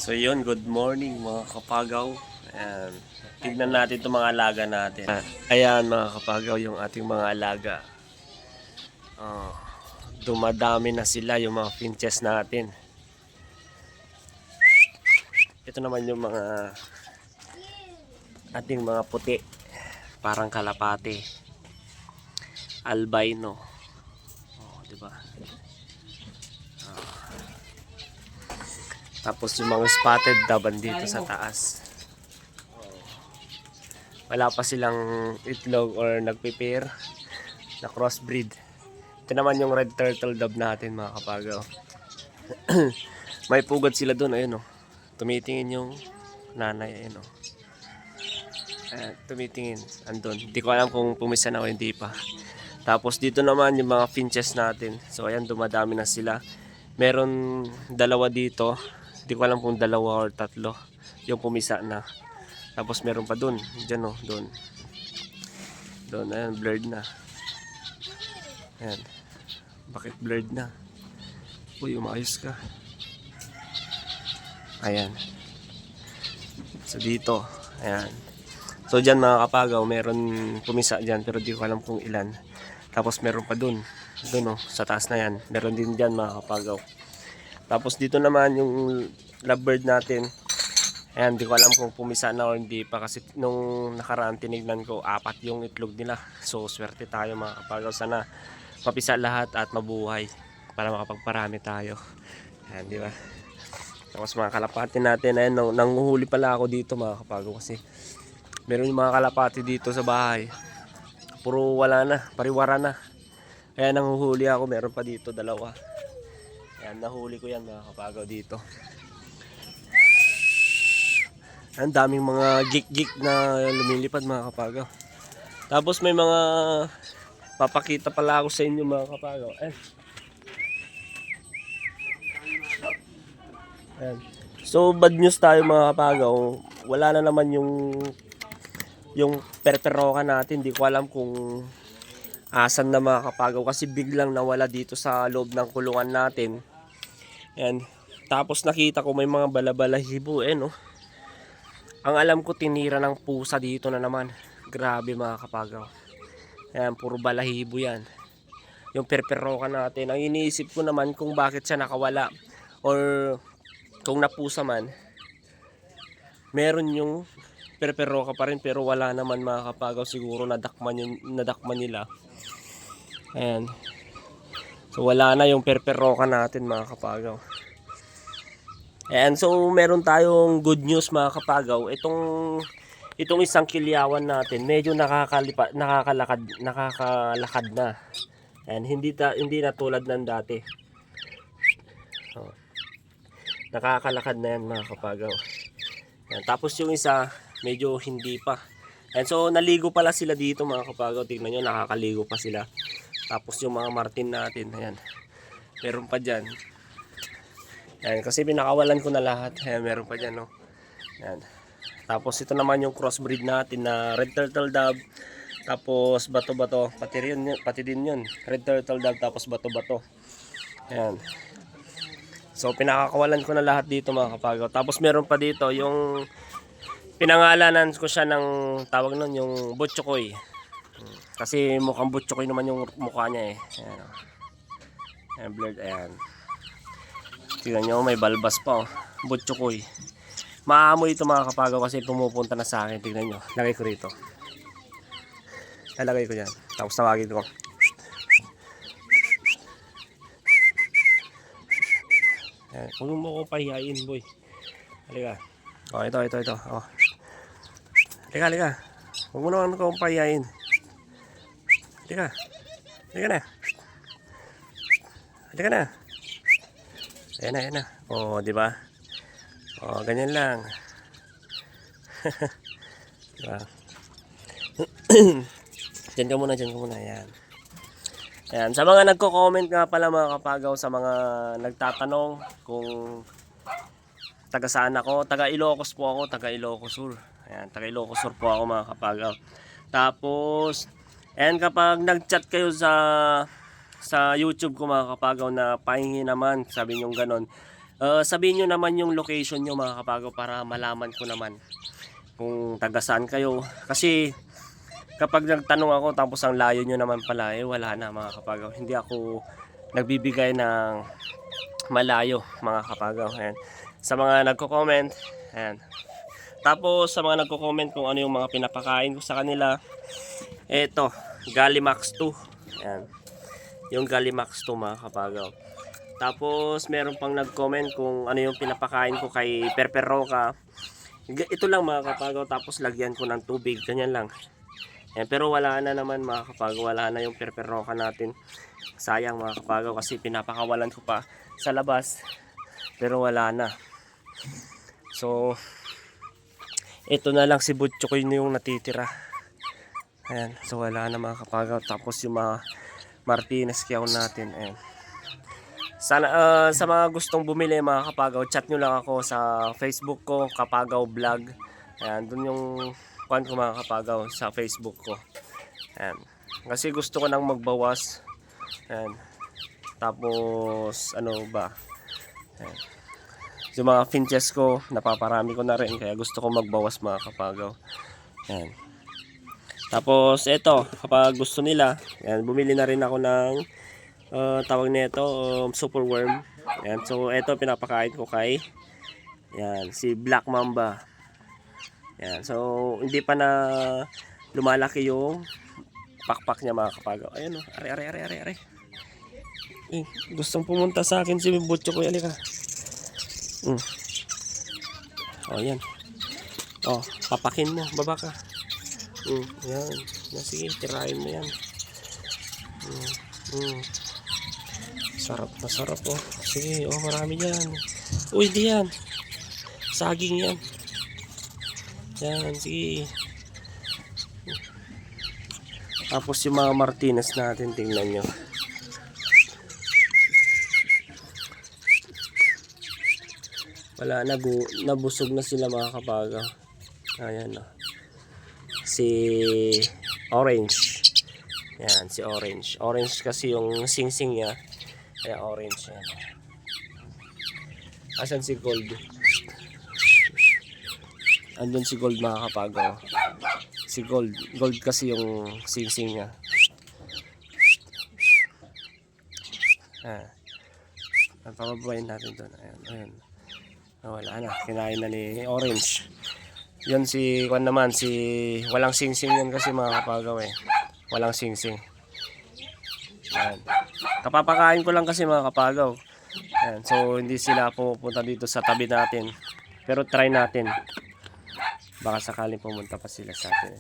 So yun, good morning mga kapagaw. Ayan. Tignan natin itong mga alaga natin. Ayan mga kapagaw, yung ating mga alaga. Oh, dumadami na sila yung mga finches natin. Ito naman yung mga ating mga puti. Parang kalapate. Albino. Oh, diba? Tapos yung mga spotted daban dito sa taas. Wala pa silang itlog or nagpipir na crossbreed. Ito naman yung red turtle dove natin mga kapagaw. May pugad sila doon, ayun oh. Tumitingin yung nanay, ayun oh. Tumitingin, andun. Hindi ko alam kung pumisan ako, hindi pa. Tapos dito naman yung mga finches natin. So ayan, dumadami na sila. Meron dalawa dito. Hindi ko alam kung dalawa or tatlo yung pumisa na. Tapos meron pa dun, dyan oh, dun. Doon, ayan, blurred na. Ayan. Bakit blurred na? Uy, umayos ka. Ayan. So dito, ayan. So dyan mga kapagaw, meron pumisa dyan pero di ko alam kung ilan. Tapos meron pa dun. Dun oh, sa taas na yan. Meron din dyan mga kapagaw. Tapos dito naman yung lovebird natin. Ayan, di ko alam kung pumisa na o hindi pa. Kasi nung nakaraan tinignan ko, 4 yung itlog nila. So swerte tayo mga kapagaw. Sana mapisa lahat at mabuhay para makapagparami tayo. Ayan, di ba? Tapos mga kalapati natin, ayan, nanguhuli pala ako dito mga kapagaw. Kasi meron yung mga kalapati dito sa bahay. Puro wala na, pariwara na. Kaya nanguhuli ako, meron pa dito dalawa. Ayan, nahuli ko yan mga kapagaw dito. Ang daming mga gik-gik na lumilipad mga kapagaw. Tapos may mga papakita pala ako sa inyo mga kapagaw. Ayan. So bad news tayo mga kapagaw. Wala na naman yung perperoka natin. Di ko alam kung asan na mga kapagaw. Kasi biglang nawala dito sa loob ng kulungan natin. Ayan. Tapos nakita ko may mga balabalahibo no. Ang alam ko tinira ng pusa dito na naman. Grabe mga kapagaw. Ayan, puro balahibo yan. Yung perperoka natin. Ang iniisip ko naman kung bakit siya nakawala. Or kung napusa man. Meron yung perperoka pa rin pero wala naman mga kapagaw. Siguro nadakman nila. Ayan. So wala na yung perperoka natin mga kapagaw. Ayan, so meron tayong good news mga kapagaw. Itong isang kilyawan natin, medyo nakakalakad na. Ayan, hindi na tulad ng dati. Oh, nakakalakad na yan mga kapagaw. Ayan, tapos yung isa, medyo hindi pa. Ayan, so naligo pala sila dito mga kapagaw. Tingnan nyo, nakakaligo pa sila. Tapos yung mga martin natin, ayan, meron pa dyan. Ayan, kasi pinakawalan ko na lahat. Ayan, meron pa dyan, no? Ayan. Tapos ito naman yung crossbreed natin na red turtle dove. Tapos bato-bato. Pati din yun. Red turtle dove tapos bato-bato. Ayan. So pinakakawalan ko na lahat dito mga kapagaw. Tapos meron pa dito yung pinangalanan ko siya ng tawag nun, yung butchokoy. Kasi mukhang butchokoy naman yung mukha niya eh. Ayan, oh. Ayan, blurred. Ayan. Tingnan nyo, may balbas pa oh. Butchokoy. Maamoy ito mga kapagaw kasi pumupunta na sa akin. Tingnan nyo, lagay ko rito. Lalagay ko dyan. Tapos tawagin ko. Ayan. Huwag mo ko pahihain boy. Halika. Oh, ito. Oh. Halika. Huwag mo naman ko pahihain. Halika na. Halika na. Ayan na. Oh, di ba? Oh, ganyan lang. Diba? Diyan ka muna. Ayan. Ayan. Sa mga nagko-comment nga pala mga kapagaw, sa mga nagtatanong kung taga saan ako, taga Ilocos po ako, taga Ilocos Sur. Ayan, taga Ilocos Sur po ako mga kapagaw. Tapos, ayan, kapag nag-chat kayo sa YouTube ko mga kapagaw na pahingi naman, sabi nyo ganon, Sabihin nyo naman yung location nyo mga kapagaw para malaman ko naman kung taga saan kayo. Kasi kapag nagtanong ako tapos ang layo nyo naman pala, wala na mga kapagaw. Hindi ako nagbibigay ng malayo mga kapagaw. Ayan. Sa mga nagko-comment, ayan. Tapos sa mga nagko-comment kung ano yung mga pinapakain ko sa kanila, eto, Gallimax 2. Ayan. Yung Gallimax 2 mga kapagaw. Tapos meron pang nag-comment kung ano yung pinapakain ko kay Perper Roca. Ito lang mga kapagaw, tapos lagyan ko ng tubig, ganyan lang. Ayan, pero wala na naman mga kapagaw, wala na yung Perper Roca natin. Sayang mga kapagaw kasi pinapakawalan ko pa sa labas. Pero wala na. So ito na lang si Butchokoy na yung natitira. Ayan, so wala na mga kapagaw. Tapos yung mga Martinez Kiyaw natin. Ayan. Sana sa mga gustong bumili mga kapagaw, chat nyo lang ako sa Facebook ko, Kapagaw Vlog. Ayan, dun yung kuan ko mga kapagaw sa Facebook ko. Ayan. Kasi gusto ko nang magbawas. Ayan. Tapos ano ba? Ayan. Yung mga finches ko, napaparami ko na rin kaya gusto ko magbawas mga kapagaw. Ayan. Tapos ito, kapag gusto nila, ayan, bumili na rin ako ng tawag nito super worm. Ayan, so ito pinapakain ko kay ayan, si Black Mamba. Ayan, so hindi pa na lumalaki yung pakpak niya mga kapagaw. Ayan o, are. Gustong pumunta sa akin si Butchokoy, alika. Oh, yan. Oh, papakin mo, baba ka. Yan. Sige, tirahin mo yan. Sarap na sarap oh. Sige, oh, marami yan. Uy, di yan. Saging yan. Yan, sige. Tapos yung mga Martinez natin, tingnan nyo. Wala, nabusog na sila mga kapagaw. Ayan o. Si Orange. Yan, si Orange. Orange kasi yung sing-sing niya. Kaya orange yan. Asan si Gold? Andun si Gold mga kapagaw. Si Gold. Gold kasi yung sing-sing niya. Ang pababayin natin doon. Ayan. Wala na, kinain na ni Orange. Yan si Juan naman, si walang sing-sing yan kasi mga kapagaw walang sing-sing. Ayan. Kapapakain ko lang kasi mga kapagaw. Ayan. So hindi sila pupunta dito sa tabi natin. Pero try natin. Baka sakaling pumunta pa sila sa atin.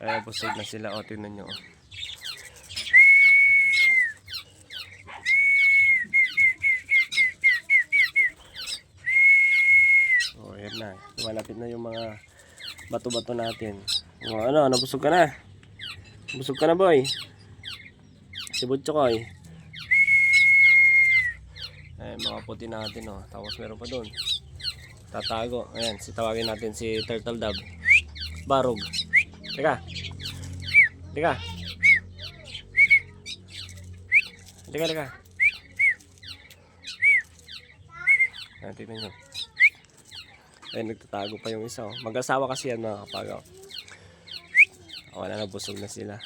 Ayan, busog na sila. O, tingnan nyo. Ayan na, lumalapit na yung mga bato-bato natin. O, ano, nabusog ka na? Busog ka na boy? Si Butchokoy. Ayan, mga puti natin oh. Tapos meron pa doon. Tatago. Ayan, tawagin natin si Turtle Dove. Barog. Teka. Teka. Ayan, tignan nyo. Ayan, nagtatago pa yung isa oh. Mag-asawa kasi yan mga kapagaw. Wala na, busog na sila.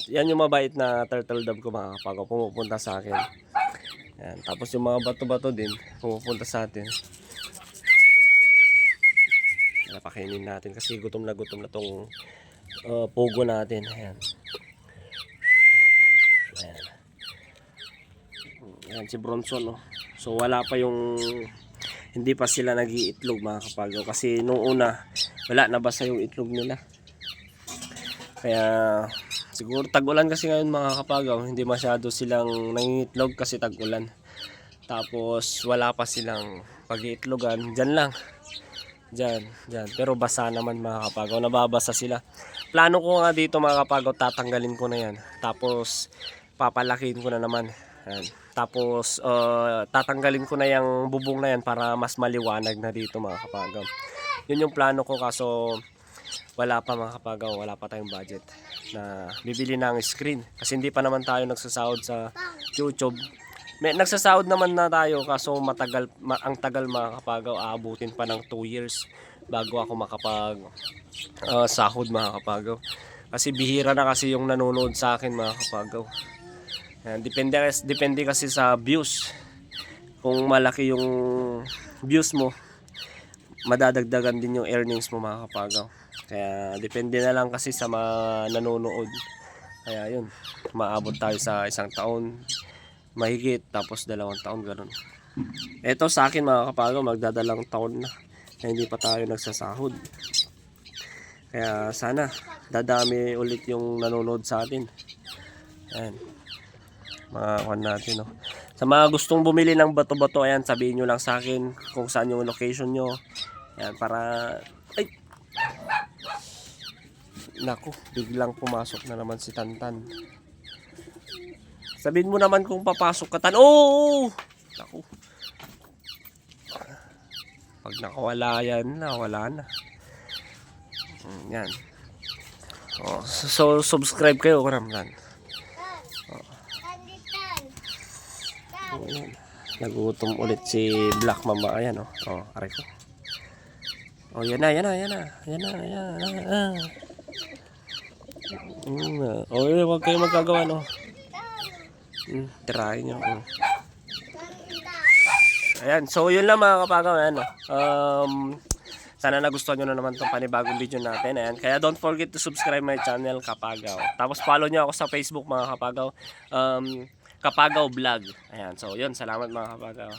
Yan yung mabait na turtle dove ko mga kapagaw. Pumupunta sa akin. Ayan. Tapos yung mga bato-bato din pumupunta sa atin. Napakainin natin kasi gutom na tong pugo natin. Ayan. Ayan si Bronson oh. So wala pa yung hindi pa sila nag-iitlog mga kapagaw kasi nung una wala, nabasa yung itlog nila. Kaya siguro tag-ulan kasi ngayon mga kapagaw, hindi masyado silang nangingitlog kasi tag-ulan. Tapos wala pa silang pag-iitlogan, dyan lang. Dyan. Pero basa naman mga kapagaw, nababasa sila. Plano ko nga dito mga kapagaw, tatanggalin ko na yan. Tapos papalakin ko na naman. Ayan. Tapos tatanggalin ko na yung bubong na yan para mas maliwanag na dito mga kapagaw. Yun yung plano ko kaso wala pa mga kapagaw, wala pa tayong budget na bibili ng screen. Kasi hindi pa naman tayo nagsasahod sa YouTube. Nagsasahod naman na tayo kaso matagal, ang tagal mga kapagaw, aabutin pa ng 2 years bago ako makapag sahod mga kapagaw. Kasi bihira na kasi yung nanonood sa akin mga kapagaw. Ayan, depende kasi sa views. Kung malaki yung views mo, madadagdagan din yung earnings mo mga kapagaw. Kaya depende na lang kasi sa mga nanonood. Kaya yun, maabot tayo sa 1 taon, mahigit, tapos 2 taon, ganun. Ito sa akin mga kapagaw, magdadalang taon na hindi pa tayo nagsasahod. Kaya sana dadami ulit yung nanonood sa atin. Ayan, mga kuwan natin, no. Sa mga gustong bumili ng bato-bato, ayan, sabihin nyo lang sa akin kung saan yung location nyo. Ayan, para ay, naku, biglang pumasok na naman si Tantan. Sabihin mo naman kung papasok ka, Tan. Oo! Naku, pag nakawala yan, wala na. Yan. Oh, so subscribe kayo, karamlan. Nagutom ulit si Black Mamba. Ayan, oh. Oh, aray ko. Oh, yan na. Oh, huwag kayo magkagawa, no. Try nyo. Ayan, so yun lang mga kapagaw. Ayan, no. Sana nagustuhan nyo na naman itong panibagong video natin. Ayan, kaya don't forget to subscribe my channel, Kapagaw. Tapos follow nyo ako sa Facebook mga kapagaw. Kapagaw Vlog. Ayan, so yun, salamat mga kapagaw.